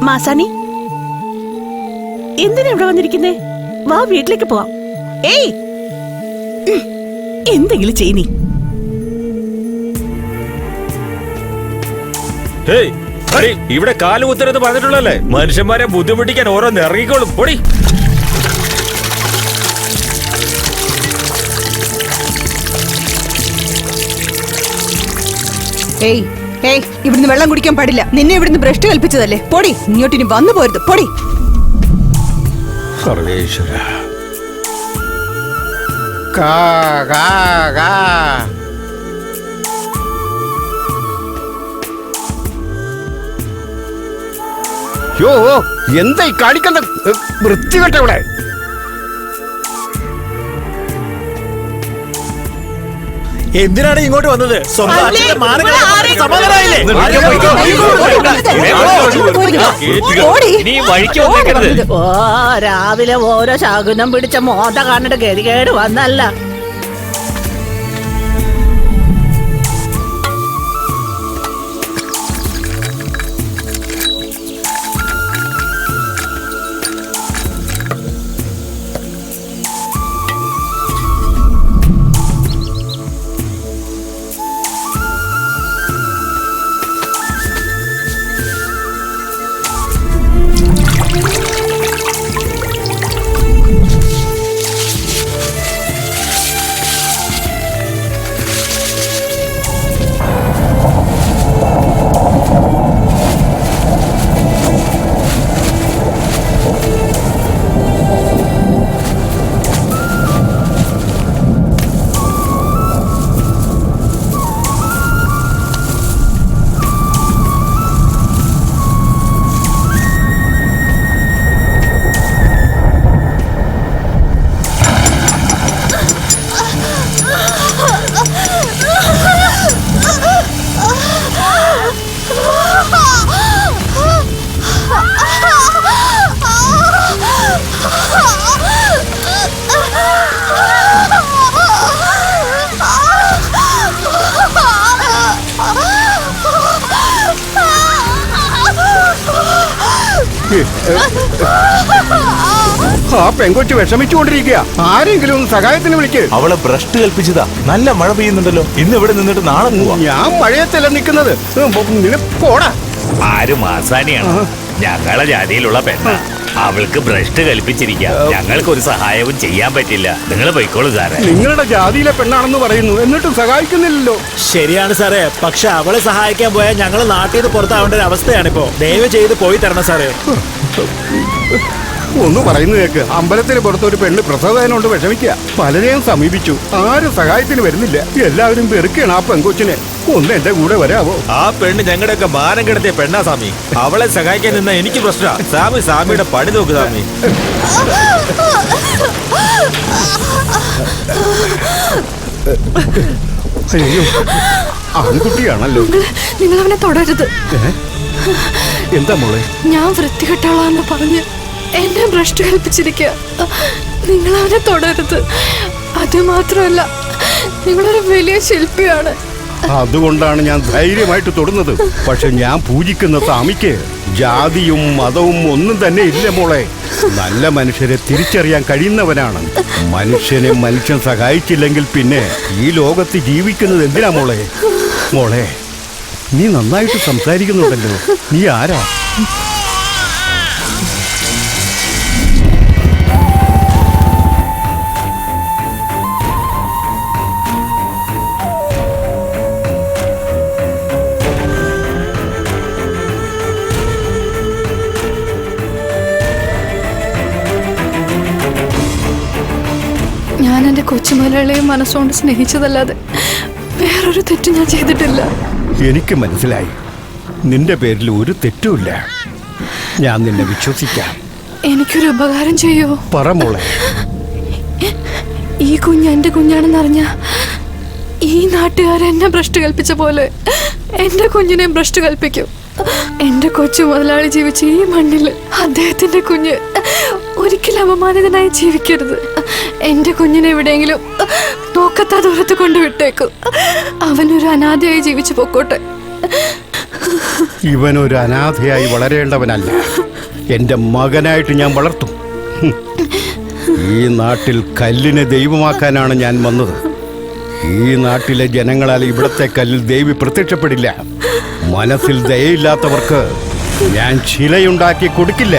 മാസാണി, എന്തിനാ ഇവിടെ വന്നിരിക്കുന്നേ? വാ, വീട്ടിലേക്ക് പോവാം. ഏയ്, എന്തെങ്കിലും ചെയ്യ്. ഇവിടെ കാല് കുത്തരുത് പറഞ്ഞിട്ടുള്ളല്ലേ? മനുഷ്യന്മാരെ ബുദ്ധിമുട്ടിക്കാൻ ഓരോന്ന് ഇറങ്ങിക്കോളും. പൊടി. ഏയ് ഏയ്, ഇവിടുന്ന് വെള്ളം കുടിക്കാൻ പാടില്ല. നിന്നെ ഇവിടുന്ന് ഭ്രഷ്ട് കൽപ്പിച്ചതല്ലേ? പൊടി, ഇങ്ങോട്ടിനി വന്നു പോരുത്. പൊടി. സർവേശ്വര. യോ, എന്തായി കാണിക്കുന്ന വൃത്തികെട്ട ഇവിടെ? എന്തിനാണ് ഇങ്ങോട്ട് വന്നത്? രാവിലെ ഓരോ ശകുനം പിടിച്ച മോത കാണിട്ട് ഗതികേട് വന്നല്ല. ആ പെങ്കൊച്ച് വിഷമിച്ചുകൊണ്ടിരിക്കുക. ആരെങ്കിലും ഒന്ന് സഹായത്തിന് വിളിക്ക്. അവളെ ഭ്രഷ്ട് കൽപ്പിച്ചതാ. നല്ല മഴ പെയ്യുന്നുണ്ടല്ലോ. ഇന്ന് ഇവിടെ നിന്നിട്ട് നാളെ പോവാ. ഞാൻ മഴയത്തല്ല നിൽക്കുന്നത്. പോടാ. ആര് മാസാനിയാണ്? ഞങ്ങളെ ജാതിയിലുള്ള പെണ്ണ. അവൾക്ക് ഭ്രഷ്ട് കൽപ്പിച്ചിരിക്കാം. ഞങ്ങൾക്കൊരു സഹായവും ചെയ്യാൻ പറ്റില്ല. നിങ്ങൾ പോയിക്കോളൂ സാറേ. നിങ്ങളുടെ ജാതിയിലെ പെണ്ണാണെന്ന് പറയുന്നു, എന്നിട്ടും സഹായിക്കുന്നില്ലല്ലോ. ശരിയാണ് സാറേ, പക്ഷെ അവളെ സഹായിക്കാൻ പോയാൽ ഞങ്ങൾ നാട്ടിൽ നിന്ന് പുറത്താവേണ്ട ഒരു അവസ്ഥയാണിപ്പോ. ദയവ് ചെയ്ത് പോയി തരണം സാറേ. ഒന്ന് പറയുന്നു കേക്ക്. അമ്പലത്തിന് പുറത്തൊരു പെണ്ണ് പ്രസവവേദന വിഷമിക്കുക. പലരെയും സമീപിച്ചു, ആരും സഹായത്തിന് വരുന്നില്ല. എല്ലാവരും വെറുക്കുകയാണ് ആ പെങ്കൊച്ചിനെ. ഒന്ന് എന്റെ കൂടെ വരാവോ? ആ പെണ്ണ് ഞങ്ങളുടെയൊക്കെ മാനം കിടത്തിയ പെണ്ണാ സ്വാമി. അവളെ സഹായിക്കാൻ നിന്ന എനിക്ക് പ്രശ്നമാ. സ്വാമിയുടെ പണി നോക്ക് സ്വാമി. അയ്യോ, ആൺകുട്ടിയാണല്ലോ. നിങ്ങൾ അവനെ തുടരുത്. എന്താ മോളെ? ഞാൻ വൃത്തികെട്ടാളാന്ന് പറഞ്ഞ് എന്നെ ഭ്രഷ്ട് കൽപ്പിച്ചിരിക്കുക. നിങ്ങൾ അവനെ തുടരുത്. അത് മാത്രമല്ല, നിങ്ങളൊരു വലിയ ശില്പിയാണ്. അതുകൊണ്ടാണ് ഞാൻ ധൈര്യമായിട്ട് തൊടുന്നത്. പക്ഷെ ഞാൻ പൂജിക്കുന്ന സ്വാമിക്ക് ജാതിയും മതവും ഒന്നും തന്നെ ഇല്ല മോളെ. നല്ല മനുഷ്യരെ തിരിച്ചറിയാൻ കഴിയുന്നവനാണ്. മനുഷ്യനെ മനുഷ്യൻ സഹായിച്ചില്ലെങ്കിൽ പിന്നെ ഈ ലോകത്ത് ജീവിക്കുന്നത് എന്തിനാ മോളെ? മോളെ, നീ നന്നായിട്ട് സംസാരിക്കുന്നുണ്ടല്ലോ. നീ ആരാ? ഞാൻ എൻ്റെ കൊച്ചുമലയാളിയെ മനസ്സുകൊണ്ട് സ്നേഹിച്ചതല്ലാതെ വേറൊരു തെറ്റും ഞാൻ ചെയ്തിട്ടില്ല. എനിക്ക് മനസ്സിലായി. നിന്റെ പേരിൽ ഒരു തെറ്റുമില്ല. ഞാൻ നിന്നെ വിശ്വസിക്കാം. എനിക്കൊരു ഉപകാരം ചെയ്യോ? പറ മോളെ. ഈ കുഞ്ഞ് എൻ്റെ കുഞ്ഞാണെന്നറിഞ്ഞ ഈ നാട്ടുകാരെന്നെ ഭ്രഷ്ട് കൽപ്പിച്ച പോലെ എൻ്റെ കുഞ്ഞിനെ ഭ്രഷ്ട് കൽപ്പിക്കും. എന്റെ കൊച്ചു മുതലാളി ജീവിച്ച ഈ മണ്ണിൽ അദ്ദേഹത്തിന്റെ കുഞ്ഞ് ഒരിക്കലും അപമാനിതനായി ജീവിക്കരുത്. എന്റെ കുഞ്ഞിനെ എവിടെയെങ്കിലും നോക്കത്താ ദൂരത്ത് കൊണ്ടുവിട്ടേക്കും. അവനൊരു അനാഥയായി ജീവിച്ചു പൊക്കോട്ടെ. ഇവനൊരു അനാഥയായി വളരേണ്ടവനല്ല, എന്റെ മകനായിട്ട് ഞാൻ വളർത്തും. ഈ നാട്ടിൽ കല്ലിനെ ദൈവമാക്കാനാണ് ഞാൻ വന്നത്. ഈ നാട്ടിലെ ജനങ്ങളാൽ ഇവിടത്തെ കല്ലിൽ ദേവി പ്രത്യക്ഷപ്പെടില്ല. മനസ്സിൽ ദയയില്ലാത്തവർക്ക് ഞാൻ ശിലയുണ്ടാക്കി കൊടുക്കില്ല.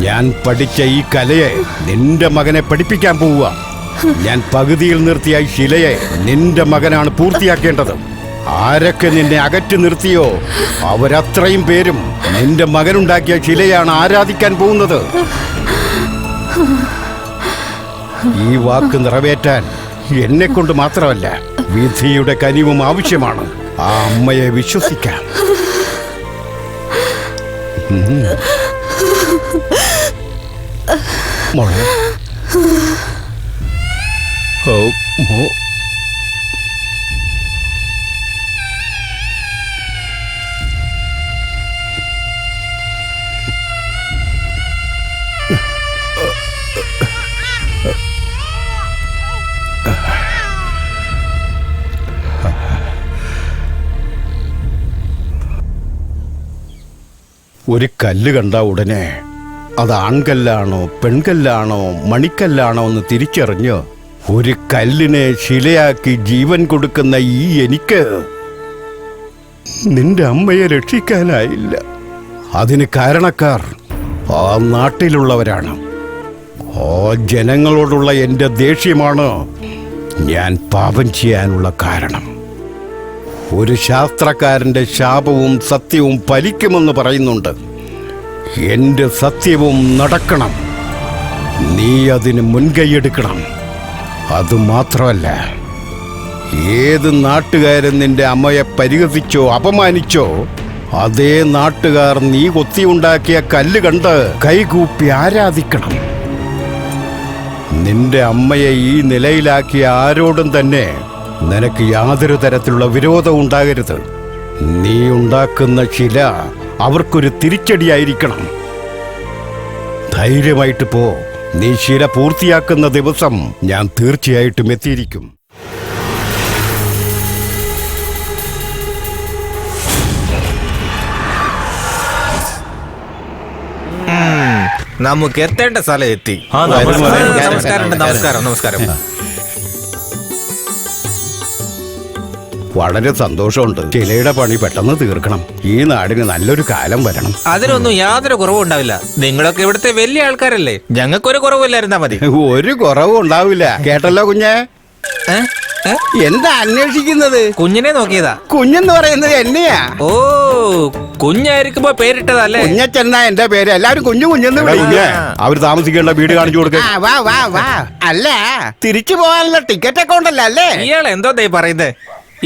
ഞാൻ പഠിച്ച ഈ കലയെ നിന്റെ മകനെ പഠിപ്പിക്കാൻ പോവുക. ഞാൻ പകുതിയിൽ നിർത്തിയ ഈ ശിലയെ നിന്റെ മകനാണ് പൂർത്തിയാക്കേണ്ടത്. ആരൊക്കെ നിന്നെ അകറ്റി നിർത്തിയോ അവരത്രയും പേരും നിന്റെ മകനുണ്ടാക്കിയ ശിലയാണ് ആരാധിക്കാൻ പോകുന്നത്. ഈ വാക്ക് നിറവേറ്റാൻ എന്നെ കൊണ്ട് മാത്രമല്ല, വിധിയുടെ കനിവും ആവശ്യമാണ്. ആ അമ്മയെ വിശ്വസിക്കാം. മോളെ. ഓ മോ. ഒരു കല്ല് കണ്ട ഉടനെ അത് ആൺകല്ലാണോ പെൺകല്ലാണോ മണിക്കല്ലാണോ എന്ന് തിരിച്ചറിഞ്ഞ് ഒരു കല്ലിനെ ശിലയാക്കി ജീവൻ കൊടുക്കുന്ന ഈ എനിക്ക് നിന്റെ അമ്മയെ രക്ഷിക്കാനായില്ല. അതിന് കാരണക്കാർ ആ നാട്ടിലുള്ളവരാണ്. ആ ജനങ്ങളോടുള്ള എൻ്റെ ദേഷ്യമാണ് ഞാൻ പാപം ചെയ്യാനുള്ള കാരണം. ഒരു ശാസ്ത്രക്കാരന്റെ ശാപവും സത്യവും ഫലിക്കുമെന്ന് പറയുന്നുണ്ട്. എന്റെ സത്യവും നടക്കണം. നീ അതിന് മുൻകൈയെടുക്കണം. അതുമാത്രമല്ല, ഏത് നാട്ടുകാരൻ നിന്റെ അമ്മയെ പരിഹസിച്ചോ അപമാനിച്ചോ അതേ നാട്ടുകാർ നീ കൊത്തിയുണ്ടാക്കിയ കല്ല് കണ്ട് കൈകൂപ്പി ആരാധിക്കണം. നിന്റെ അമ്മയെ ഈ നിലയിലാക്കിയ ആരോടും തന്നെ നിനക്ക് യാതൊരു തരത്തിലുള്ള വിരോധം ഉണ്ടാകരുത്. നീ ഉണ്ടാക്കുന്ന ശില അവർക്കൊരു തിരിച്ചടിയായിരിക്കണം. ധൈര്യമായിട്ട് പോ. നീ ശില പൂർത്തിയാക്കുന്ന ദിവസം ഞാൻ തീർച്ചയായിട്ടും എത്തിയിരിക്കും. നമുക്ക് എത്തേണ്ട സ്ഥലം എത്തി. നമസ്കാരം. വളരെ സന്തോഷമുണ്ട്. ശിലയുടെ പണി പെട്ടെന്ന് തീർക്കണം. ഈ നാടിന് നല്ലൊരു കാലം വരണം. അതിനൊന്നും യാതൊരു കുറവും ഉണ്ടാവില്ല. നിങ്ങളൊക്കെ ഇവിടുത്തെ വലിയ ആൾക്കാരല്ലേ, ഞങ്ങൾക്കൊരു കുറവില്ലായിരുന്നാ മതി. ഒരു കുറവും ഉണ്ടാവില്ല. കേട്ടല്ലോ കുഞ്ഞെ? എന്താ അന്വേഷിക്കുന്നത്? കുഞ്ഞിനെ നോക്കിയതാ. കുഞ്ഞെന്ന് പറയുന്നത് എന്നെയാ. ഓ, കുഞ്ഞായിരിക്കുമ്പോ പേരിട്ടതല്ലേ? കുഞ്ഞച്ചെന്നാ എന്റെ പേര്. എല്ലാവരും കുഞ്ഞു കുഞ്ഞെന്ന് വിളിക്കുക. അവർ താമസിക്കേണ്ട വീട് കാണിച്ചു കൊടുക്ക. അല്ല, തിരിച്ചു പോകാനുള്ള ടിക്കറ്റ് ഒക്കെ ഉണ്ടല്ലോ അല്ലേ? ഇയാൾ എന്തോ പറയുന്നത്?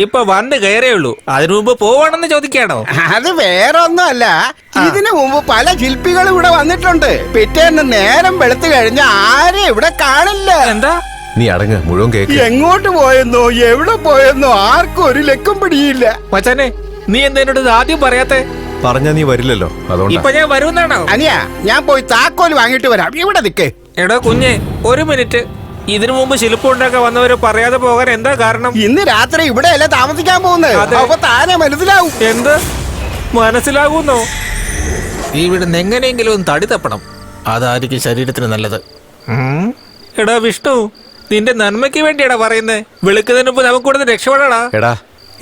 ഇപ്പൊ വന്ന് കയറേ ഉള്ളൂ, അതിനു മുമ്പ് പോവാണെന്ന് ചോദിക്കാണോ? അത് വേറെ ഒന്നുമല്ല. ഇതിനു മുമ്പ് പല ശില്പികളും ഇവിടെ വന്നിട്ടുണ്ട്. പിറ്റേന്ന് നേരം വെളുത്തു കഴിഞ്ഞ ആരും ഇവിടെ കാണില്ല. എന്താ? നീ അടങ്ങ്, മുഴുവൻ കേക്ക്. എങ്ങോട്ട് പോയെന്നോ എവിടെ പോയെന്നോ ആർക്കും ഒരു ലക്കം പിടിയില്ല. മച്ചാനെ, നീ എന്നോട് ഇത് ആദ്യം പറയാത്തെ? പറഞ്ഞാ നീ വരില്ലല്ലോ, അതുകൊണ്ട്. ഇപ്പൊ ഞാൻ വരുന്നാണോ? അനിയാ, ഞാൻ പോയി താക്കോല് വാങ്ങിട്ട് വരാം. ഇവിടെ നിക്കേ. എടോ കുഞ്ഞെ, ഒരു മിനിറ്റ്. ഇതിനു മുമ്പ് ശില്പം ഉണ്ടാക്കാൻ വന്നവര് പറയാതെ പോകാൻ എന്താ കാരണം? ഇന്ന് രാത്രി ഇവിടെ അല്ല താമസിക്കാൻ പോകുന്നത്. അപ്പൊ താനെ മനസ്സിലാവും. എന്ത് മനസ്സിലാകുന്നോ? ഇവിടുന്ന് എങ്ങനെയെങ്കിലും ഒന്ന് തടി തപ്പണം. അതായിരിക്കും ശരീരത്തിന് നല്ലത്. എടാ വിഷ്ണു, നിന്റെ നന്മയ്ക്ക് വേണ്ടിയാടാ പറയുന്നേ. വെളുക്കുന്നതിന് മുമ്പ് നമുക്ക് ഇവിടുന്ന് രക്ഷപ്പെടാടാ. എടാ,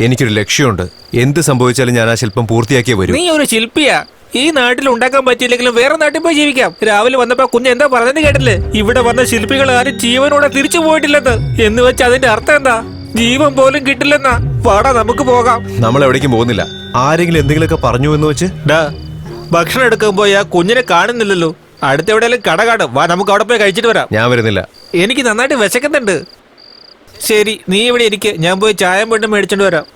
എനിക്കൊരു ലക്ഷ്യമുണ്ട്. എന്ത് സംഭവിച്ചാലും ഞാൻ ആ ശില്പം പൂർത്തിയാക്കിയേ വരൂ. നീ ഒരു ശില്പിയാ. ഈ നാട്ടിൽ ഉണ്ടാക്കാൻ പറ്റിയില്ലെങ്കിലും വേറെ നാട്ടിൽ പോയി ജീവിക്കാം. രാവിലെ വന്നപ്പോ കുഞ്ഞ് എന്താ പറഞ്ഞെന്ന് കേട്ടില്ലേ? ഇവിടെ വന്ന ശില്പികൾ ആരും ജീവനോടെ തിരിച്ചു പോയിട്ടില്ലെന്ന്. എന്ന് വെച്ച് അതിന്റെ അർത്ഥം എന്താ? ജീവൻ പോലും കിട്ടില്ലെന്നാ. വാടാ, നമുക്ക് പോകാം. നമ്മൾ എവിടേക്കും പോകുന്നില്ല. ആരെങ്കിലും എന്തെങ്കിലുമൊക്കെ പറഞ്ഞു എന്ന് വെച്ച്. ഡാ, ഭക്ഷണം എടുക്കാൻ പോയി ആ കുഞ്ഞിനെ കാണുന്നില്ലല്ലോ. അടുത്തെവിടെയെങ്കിലും കട കാണും. വാ, നമുക്ക് അവിടെ പോയി കഴിച്ചിട്ട് വരാം. ഞാൻ വരുന്നില്ല. എനിക്ക് നന്നായിട്ട് വിശക്കുന്നുണ്ട്. ശരി, നീ ഇവിടെ ഇരിക്കെ, ഞാൻ പോയി ചായം വീണ്ടും മേടിച്ചോണ്ട് വരാം.